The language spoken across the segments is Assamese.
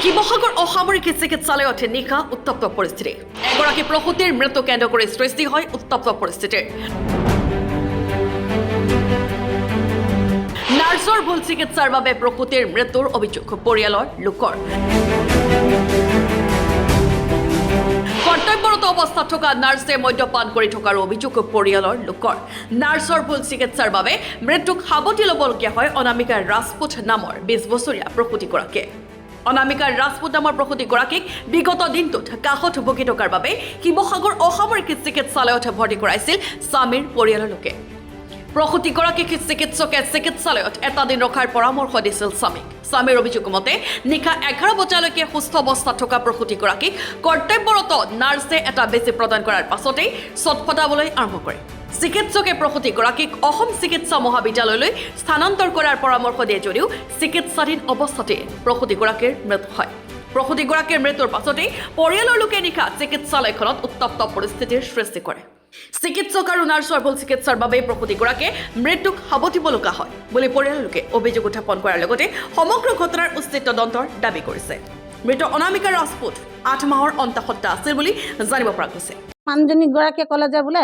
শিৱসাগৰ অসামৰিক চিকিৎসালয়ত নিশা উত্তপ্ত পৰিস্থিতি এগৰাকী প্ৰসূতিৰ মৃত্যু কেন্দ্ৰ কৰি সৃষ্টি হয় উত্তপ্ত পৰিস্থিতিৰ নাৰ্ছৰ ভুল চিকিৎসাৰ বাবে প্ৰসূতিৰ মৃত্যুৰ অভিযোগ পৰিয়ালৰ লোকৰ কৰ্তব্যৰত অৱস্থাত থকা নাৰ্ছে মদ্যপান কৰি থকাৰ অভিযোগ পৰিয়ালৰ লোকৰ নাৰ্ছৰ ভুল চিকিৎসাৰ বাবে মৃত্যুক সাৱটি ল'বলগীয়া হয় অনামিকা ৰাজপুত নামৰ 20 বছৰীয়া প্ৰসূতিগৰাকীয়ে অনামিকা ৰাজপুত নামৰ প্ৰসূতিগৰাকীক বিগত দিনটোত কাষত ভুগি থকাৰ বাবে শিৱসাগৰ অসামৰিক চিকিৎসালয়ত ভৰ্তি কৰাইছিল স্বামীৰ পৰিয়ালৰ লোকে প্ৰসূতিগৰাকীক চিকিৎসকে চিকিৎসালয়ত এটা দিন ৰখাৰ পৰামৰ্শ দিছিল স্বামীৰ অভিযোগ মতে নিশা 11 বজালৈকে সুস্থ অৱস্থাত থকা প্ৰসূতিগৰাকীক কৰ্তব্যৰত নাৰ্ছে এটা বেজী প্ৰদান কৰাৰ পাছতেই ছটফটাবলৈ আৰম্ভ কৰে চিকিৎসকে প্ৰসূতিগৰাকীক অসম চিকিৎসা মহাবিদ্যালয়লৈ স্থানান্তৰ কৰাৰ পৰামৰ্শ দিয়ে যদিও চিকিৎসাধীন অৱস্থাতে প্ৰসূতিগৰাকীৰ মৃত্যু হয় প্ৰসূতিগৰাকীৰ মৃত্যুৰ পাছতেই পৰিয়ালৰ লোকে নিশা চিকিৎসালয়খনত উত্তপ্ত পৰিস্থিতিৰ সৃষ্টি কৰে চিকিৎসক আৰু নাৰ্ছৰ ভুল চিকিৎসাৰ বাবে প্ৰসূতিগৰাকীয়ে মৃত্যুক সাৱটিব লগা হয় বুলি পৰিয়ালৰ লোকে অভিযোগ উত্থাপন কৰাৰ লগতে সমগ্ৰ ঘটনাৰ উচিত তদন্তৰ দাবী কৰিছে মৃত অনামিকা ৰাজপুত 8 মাহৰ অন্তঃসত্ত্বা আছিল বুলি জানিব পৰা গৈছে মানুহজনী গৰাকীয়ে ক'লে যে বোলে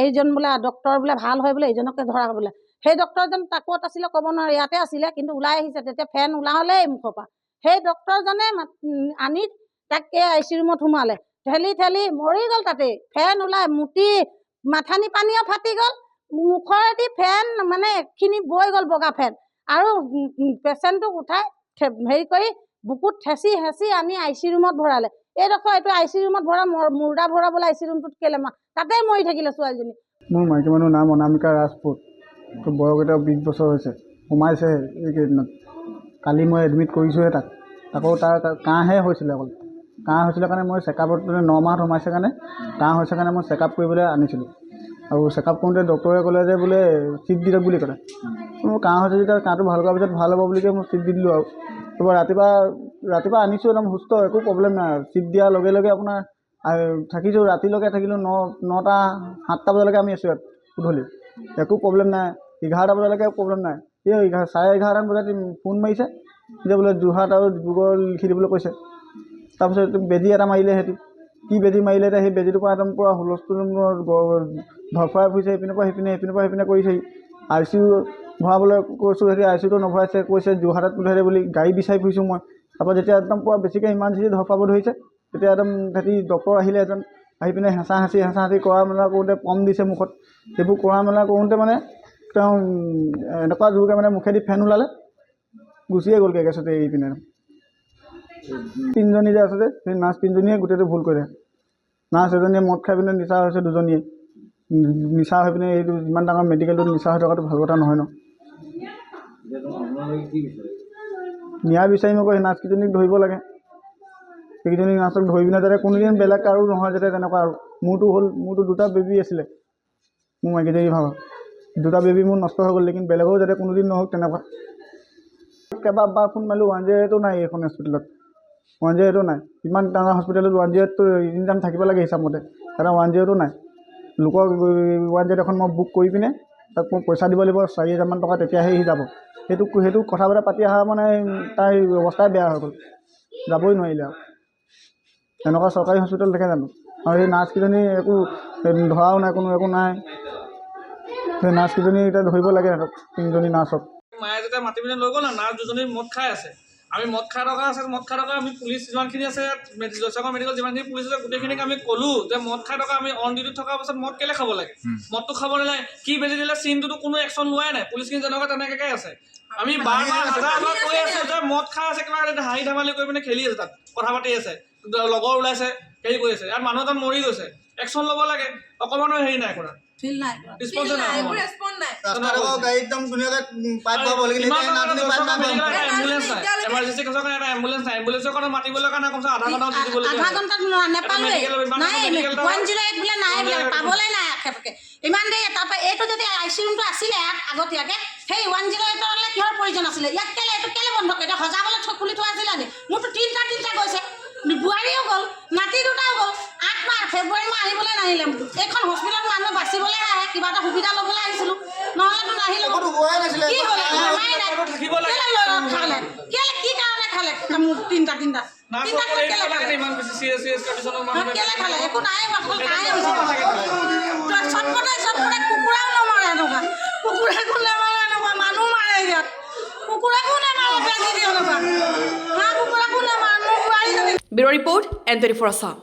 এইজন বোলে ডক্টৰ বোলে ভাল হয় বোলে এইজনকে ধৰা বোলে সেই ডক্টৰজন তাকত আছিলে ক'ব নোৱাৰে ইয়াতে আছিলে কিন্তু ওলাই আহিছে তেতিয়া ফেন ওলালে মুখৰ পৰা সেই ডক্টৰজনে আনি তাক আইচি ৰুমত সোমালে ঠেলি মৰি গ'ল তাতে ফেন ওলাই মুটি মাথানি পানীও ফাটি গ'ল মুখৰেদি ফেন মানে একখিনি বৈ গ'ল বগা ফেন আৰু পেচেণ্টক উঠাই হেৰি কৰি বুকুত হেঁচি আনি আইচি ৰুমত ভৰালে এইডোখৰ এইটো আইচি ৰুমত ভৰা মুৰ্দা ভৰাবলৈ আইচি ৰুমটোত কেলে তাতে মৰি থাকিলে ছোৱালীজনী মোৰ মাইকী মানুহৰ নাম অনামিকা ৰাজপুত বয়স এতিয়া 20 বছৰ হৈছে সোমাইছে এইকেইদিনত কালি মই এডমিট কৰিছোঁহে তাক আকৌ তাৰ কাহহে হৈছিলে অকল কাহ হৈছিলে কাৰণে মই চেকআপত 9 মাহত সোমাইছে কাৰণে কাহ হৈছে কাৰণে মই চেকআপ কৰিবলৈ আনিছিলোঁ আৰু চেকআপ কৰোঁতে ডক্টৰে ক'লে যে বোলে চিট দি দিয়ক বুলি ক'লে মোৰ কাহ হৈছে যেতিয়া কাহটো ভাল কৰাৰ পিছত ভাল হ'ব বুলি কৈ মই চিট দি দিলোঁ আৰু তাৰপৰা ৰাতিপুৱা আনিছোঁ একদম সুস্থ একো প্ৰব্লেম নাই চিট দিয়াৰ লগে লগে আপোনাৰ থাকিছোঁ ৰাতিলৈকে থাকিলোঁ 9টা 7টা বজালৈকে আমি আছোঁ ইয়াত গধূলি একো প্ৰব্লেম নাই 11টা বজালৈকে প্ৰব্লেম নাই এই 11:30 বজাত ফোন মাৰিছে যে বোলে যোৰহাট আৰু ডিব্ৰুগড় লিখি দিবলৈ কৈছে তাৰপিছত বেজী এটা মাৰিলে সিহঁতি কি বেজী মাৰিলে এতিয়া সেই বেজীটোৰ পৰা একদম পূৰা হুলস্থুল ধৰফৰাই ফুৰিছে সেইপিনৰ পৰা সেইপিনে কৰিছে আই চি ইউ ভৰাবলৈ কৈছোঁ সিহঁতি আই চি ইউটো নভৰাইছে কৈছে যোৰহাটত পঠিয়াই বুলি গাড়ী বিচাৰি ফুৰিছোঁ মই তাৰপৰা যেতিয়া একদম পূৰা বেছিকৈ ইমাৰ্জেঞ্চি ধৰফৰাব ধৰিছে তেতিয়া একদম সিহঁতি ডক্টৰ আহিলে এজন আহি পিনে হেঁচা হাঁচি কৰা মেলা কৰোঁতে পম দিছে মুখত সেইবোৰ কৰা মেলা কৰোঁতে মানে তেওঁ এনেকুৱা জোৰকৈ মানে মুখেদি ফেন ওলালে গুচিয়ে গ'লগৈ গেছতে এৰি পিনে 3জনী যে আছে যে সেই নাৰ্ছ 3জনীয়ে গোটেইটো ভুল কৰিলে নাৰ্ছ এজনীয়ে মদ খাই পিনে নিচা হৈছে 2জনীয়ে নিচা হৈ পিনে এইটো ইমান ডাঙৰ মেডিকেলটোত নিচা হৈ থকাটো ভাল কথা নহয় ন ন্যায় বিচাৰিম আকৌ সেই নাৰ্ছকেইজনীক ধৰিব লাগে সেইকেইজনী নাৰ্ছক ধৰি পিনে যাতে কোনোদিন বেলেগ আৰু নহয় যাতে তেনেকুৱা আৰু মোৰতো 2টা বেবী আছিলে মোৰ মাইকীজনী ভাবা 2টা বেবী মোৰ নষ্ট হৈ গ'ল লেকিন বেলেগেও যাতে কোনোদিন নহওক তেনেকুৱা কেইবাবাৰ ফোন মাৰিলোঁ 108টো নাই এইখন হস্পিটেলত 108টো নাই ইমান ডাঙৰ হস্পিটেলত 108টো ইনকাম থাকিব লাগে হিচাপমতে এটা 108টো নাই লোকৰ 108 এখন মই বুক কৰি পিনে তাক মই পইচা দিব লাগিব 4,000 মান টকা তেতিয়াহে সি যাব সেইটো কথা বতৰা পাতি অহা মানে তাৰ অৱস্থাই বেয়া হৈ গ'ল যাবই নোৱাৰিলে আৰু তেনেকুৱা চৰকাৰী হস্পিটেল দেখে জানো আৰু সেই নাৰ্ছকেইজনী একো ধৰাও নাই কোনো একো নাই সেই নাৰ্ছকেইজনী এতিয়া ধৰিব লাগে সিহঁতক 3জনী নাৰ্ছক মায়ে যেতিয়া মাতি পিনে লৈ গ'ল না নাৰ্ছ 2জনী মদ খাই আছে আমি মদ খাই থকা আমি পুলিচ যিমানখিনি আছে জয়সাগৰ মেডিকেল যিমানখিনি পুলিচ আছে গোটেইখিনিক আমি ক'লোঁ যে মদ খাই থকা আমি অন ডিউটিত থকাৰ পাছত মদ কেলৈ খাব লাগে মদটো খাব নালাগে কি বেজি দিলে চিনটোতো কোনো একশ্যন লোৱাই নাই পুলিচখিনি যেনেকুৱা তেনেকৈ আছে আমি বাৰ কৈ আছোঁ যে মদ খাই আছে কিবা হাঁহি ধেমালি কৰি পিনে খেলি আছে তাত কথা পাতি আছে লগৰ ওলাইছে হেৰি কৰি আছে ইয়াত মানুহ এজন মৰি গৈছে একশ্যন ল'ব লাগে অকণমানো হেৰি নাই কৰা এম্বুলেন্সৰ কাৰণে মাতিবলৈ কাৰণে কমচে আধা ইমান দেৰি তাৰপৰা এইটো যদি আই চি ৰুমটো আছিলে আগতীয়াকৈ সেই 108 কিহৰ প্ৰয়োজন আছিলে ইয়াত কেলে এইটো কেলে বন্ধ কৰি সজাবলৈ খুলি থোৱা আছিলে নি মোৰতো তিনিটা গৈছে বোৱাৰীও গ'ল নাতি 2টাও গ'ল 8 মাহ ফেব্ৰুৱাৰী মাহ আহিবলৈ নাহিলে এইখন হস্পিটেলত মানুহ বাচিবলৈ আহে কিবা এটা সুবিধা ল'বলৈ আহিছিলোঁ নহ'লেতো নাহিলোঁ কি হ'লে কি কাৰণে খালে মোৰ 3টা তিনিটা নাৰ্ছ তিনিটা অকল কেলে এইবিলাকে খালে ইমান বেছি চিৰিয়াছ কণ্ডিশ্যনৰ মানুহ কেলে খালে একো নাই অকল খাই হৈছে চটপটাই কুকুৰাও নমাৰে এনেকুৱা কুকুৰাকো নেমাৰে এনেকুৱা মানুহ মাৰে ইয়াত কুকুৰাকো নেমাৰে বেজি দিয়ে এনেকুৱা হাঁহ কুকুৰাকো নেমাৰে মোৰ বোৱাৰীজনী ব্যুৰ' ৰিপৰ্ট N24 আছাম।